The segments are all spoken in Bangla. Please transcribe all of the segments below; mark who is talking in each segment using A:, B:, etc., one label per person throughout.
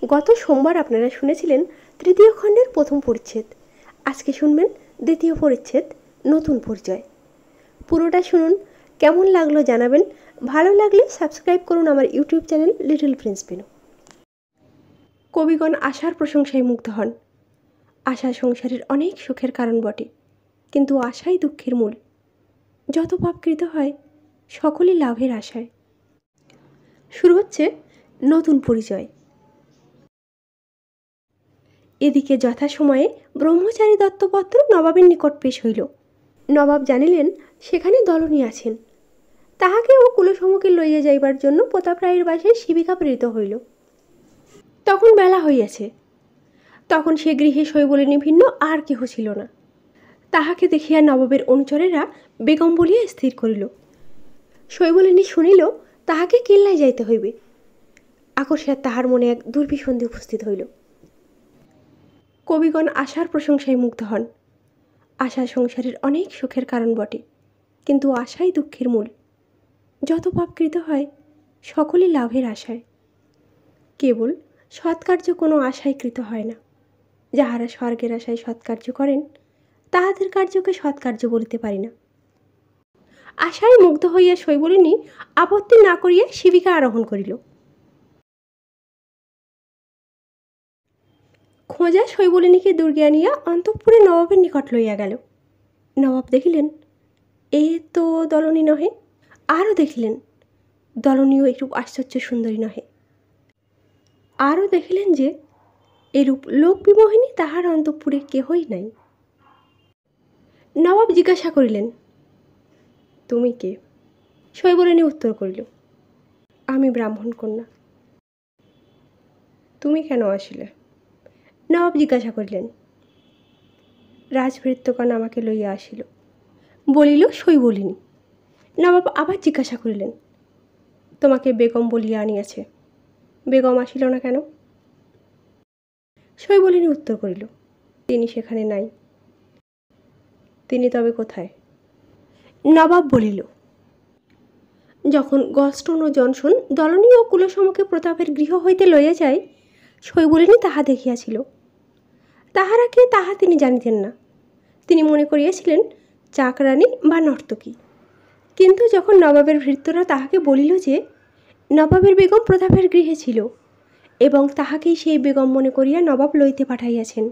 A: গত সোমবার আপনারা শুনেছিলেন তৃতীয় খণ্ডের প্রথম পরিচ্ছেদ। আজকে শুনবেন দ্বিতীয় পরিচ্ছেদ, নতুন পরিচয়। পুরোটা শুনুন, কেমন লাগলো জানাবেন। ভালো লাগলে সাবস্ক্রাইব করুন আমার YouTube channel little prince Pinu. কবিগণ আশার প্রশংসায় মুগ্ধ হন। আশা সংসারের অনেক সুখের কারণ বটে, কিন্তু আশাই দুঃখের মূল। যত পাপকৃত হয় সকলই লাভের আশায়। শুরু হচ্ছে নতুন পরিচয়। এদিকে যথাসময়ে ব্রহ্মচারী দত্তপত্র নবাবের নিকট পেশ হইল। নবাব জানিলেন সেখানে দলনী আছেন। তাহাকে ও কুলসমুখে লইয়া যাইবার জন্য প্রতাপ রায়ের বাসায় শিবিকা প্রেরিত হইল। তখন বেলা হইয়াছে। তখন সে গৃহে শৈবলিনী ভিন্ন আর কেহ ছিল না। তাহাকে দেখিয়া নবাবের অনুচরেরা বেগম বলিয়া স্থির করিল। শৈবলিনী শুনিল তাহাকে কেল্লায় যাইতে হইবে। আকস্মাৎ তাহার মনে এক দুর্বিসন্ধি উপস্থিত হইল। কবিগণ আশার প্রশংসায় মুগ্ধ হন। আশা সংসারের অনেক সুখের কারণ বটে, কিন্তু আশাই দুঃখের মূল। যত পাপকৃত হয় সকলই লাভের আশায়। কেবল সৎকার্য কোনো আশায় কৃত হয় না। যাহারা স্বর্গের আশায় সৎকার্য করেন তাহাদের কার্যকে সৎকার্য বলিতে পারি না। আশায় মুগ্ধ হইয়া শৈবলিনী আপত্তি না করিয়া শিবিকা আরোহণ করিল। খোঁজা শৈবলিনীকে দুর্গে আনিয়া অন্তঃপুরে নবাবের নিকট লইয়া গেল। নবাব দেখিলেন এ তো দলনী নহে। আরও দেখিলেন দলনীও এরূপ আশ্চর্য সুন্দরী নহে। আরও দেখিলেন যে এরূপ লোকবিমোহিনী তাহার অন্তঃপুরে কেহই নাই। নবাব জিজ্ঞাসা করিলেন, তুমি কে? শৈবলিনী উত্তর করিল, আমি ব্রাহ্মণ কন্যা। তুমি কেন আসিলে? নবাব জিজ্ঞাসা করিলেন। রাজভৃত্যগণ আমাকে লইয়া আসিল, বলিল শৈবলিনী। নবাব আবার জিজ্ঞাসা করিলেন, তোমাকে বেগম বলিয়া আনিয়াছে, বেগম আসিল না কেন? শৈবলিনী উত্তর করিল, তিনি সেখানে নাই। তিনি তবে কোথায়? নবাব বলিল, যখন গস্টন ও জনসন দলনী ও কুলসমুখে প্রতাপের গৃহ হইতে লইয়া যায়, শৈবলিনী তাহা দেখিয়াছিল। তাহারা কে তাহা তিনি জানিতেন না। তিনি মনে করিয়াছিলেন চাকরানী বা নর্তকী। কিন্তু যখন নবাবের ভৃত্যরা তাহাকে বলিল যে নবাবের বেগম প্রতাপের গৃহে ছিল এবং তাহাকেই সেই বেগম মনে করিয়া নবাব লইতে পাঠাইয়াছেন,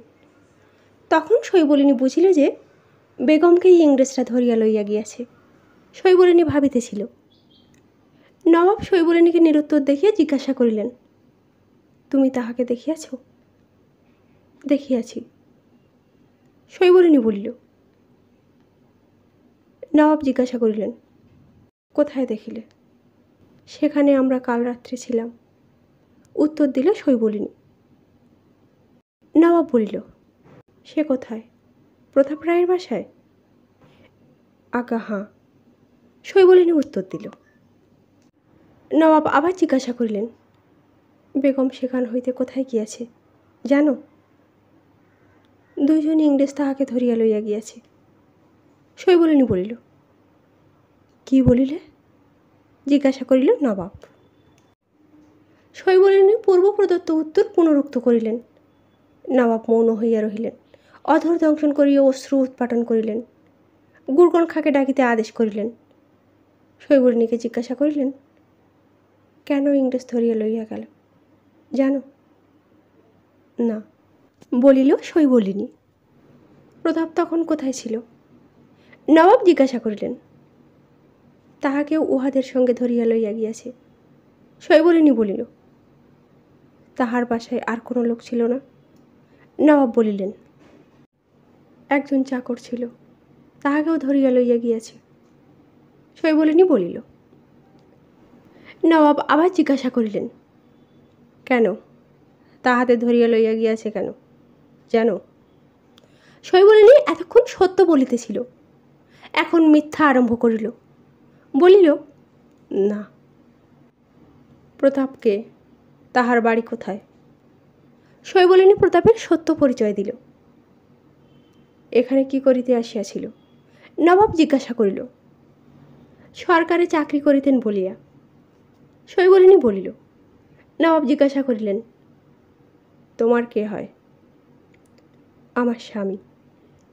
A: তখন শৈবলিনী বুঝিল যে বেগমকেই ইংরেজরা ধরিয়া লইয়া গিয়াছে। শৈবলিনী ভাবিতেছিল। নবাব শৈবলিনীকে নিরুত্তর দেখিয়া জিজ্ঞাসা করিলেন, তুমি তাহাকে দেখিয়াছ? দেখিয়াছি। শৈবলিনী বলিল। নবাব জিজ্ঞাসা করিলেন, কোথায় দেখিলে? সেখানে আমরা কাল রাত্রে ছিলাম, উত্তর দিল শৈবলিনী। নবাব বলিল, সে কোথায়? প্রতাপ রায়ের বাসায়? আজ্ঞা হাঁ। শৈবলিনী উত্তর দিল। নবাব আবার জিজ্ঞাসা করিলেন, বেগম সেখান হইতে কোথায় গিয়াছে জানো? দুইজন ইংরেজ তাহাকে ধরিয়া লইয়া গিয়াছে। শৈবলিনী বলিল। কি বলিলে? জিজ্ঞাসা করিল নবাব। শৈবলিনী পূর্ব প্রদত্ত উত্তর পুনরুক্ত করিলেন। নবাব মৌন হইয়া রহিলেন। অধর দংশন করিয়া অশ্রু উৎপাটন করিলেন। গুরগণ খাঁকে ডাকিতে আদেশ করিলেন। শৈবলিনীকে জিজ্ঞাসা করিলেন, কেন ইংরেজ ধরিয়া লইয়া গেল জানো? না, বলিল শৈবলিনী। প্রতাপ তখন কোথায় ছিল? নবাব জিজ্ঞাসা করিলেন। তাহাকেও উহাদের সঙ্গে ধরিয়া লইয়া গিয়াছে। শৈবলিনী বলিল। তাহার বাসায় আর কোনো লোক ছিল না? নবাব বলিলেন, একজন চাকর ছিল, তাহাকেও ধরিয়া লইয়া গিয়াছে। শৈবলিনী বলিল। নবাব আবার জিজ্ঞাসা করিলেন, কেন তাহাদের ধরিয়া লইয়া গিয়াছে কেন জানো? শৈবলিনী এতক্ষণ সত্য বলিতেছিল, এখন মিথ্যা আরম্ভ করিল। বলিল, না। প্রতাপকে, তাহার বাড়ি কোথায়? শৈবলিনী প্রতাপের সত্য পরিচয় দিল। এখানে কি করিতে আসিয়াছিল? নবাব জিজ্ঞাসা করিল। সরকারে চাকরি করিতেন বলিয়া। শৈবলিনী বলিল। নবাব জিজ্ঞাসা করিলেন, তোমার কে হয়? আমার স্বামী।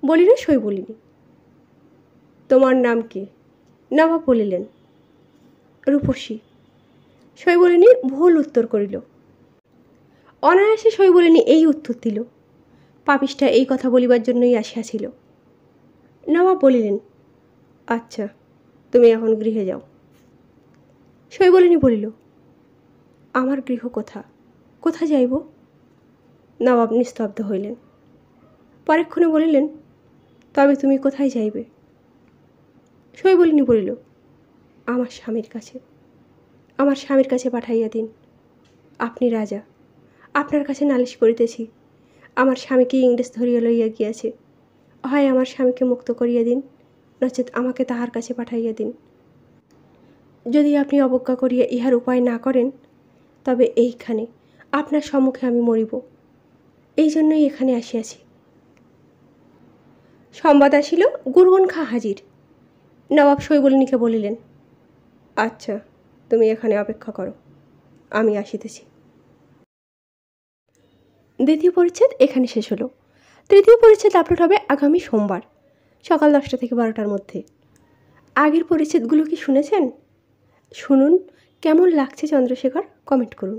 A: বলিল, সই বলিনি। তোমার নাম কি? নবাব বলিলেন, রূপসী। সই বলিনি ভুল উত্তর করিল। অনায়াসে সই বলিনি এই উত্তর দিল। পাপিষ্ঠা এই কথা বলিবার জন্যই আসিয়াছিল। নবাব বলিলেন, আচ্ছা, তুমি এখন গৃহে যাও। সই বলিনি বলিল, আমার গৃহ কোথা যাইব? নবাব নিস্তব্ধ হইলেন। পরেক্ষণে বলিলেন, তবে তুমি কোথায় যাইবে? সই বলিনি বলিল, আমার স্বামীর কাছে। আমার স্বামীর কাছে পাঠাইয়া দিন। আপনি রাজা, আপনার কাছে নালিশ করিতেছি। আমার স্বামীকে ইংরেজ ধরিয়া লইয়া গিয়াছে। হয় আমার স্বামীকে মুক্ত করিয়া দিন, নচেত আমাকে তাহার কাছে পাঠাইয়া দিন। যদি আপনি অবজ্ঞা করিয়া ইহার উপায় না করেন, তবে এইখানে আপনার সম্মুখে আমি মরিব। এই জন্যই এখানে আসিয়াছি। সংবাদ আসিল, গুরগুন খাঁ হাজির। নবাব সইবলিনীকে বলিলেন, আচ্ছা, তুমি এখানে অপেক্ষা করো, আমি আসিতেছি। দ্বিতীয় পরিচ্ছেদ এখানে শেষ হলো। তৃতীয় পরিচ্ছেদ আপলোড হবে আগামী সোমবার সকাল 10টা থেকে 12টার মধ্যে। আগের পরিচ্ছেদগুলো কি শুনেছেন? শুনুন, কেমন লাগছে চন্দ্রশেখর কমেন্ট করুন।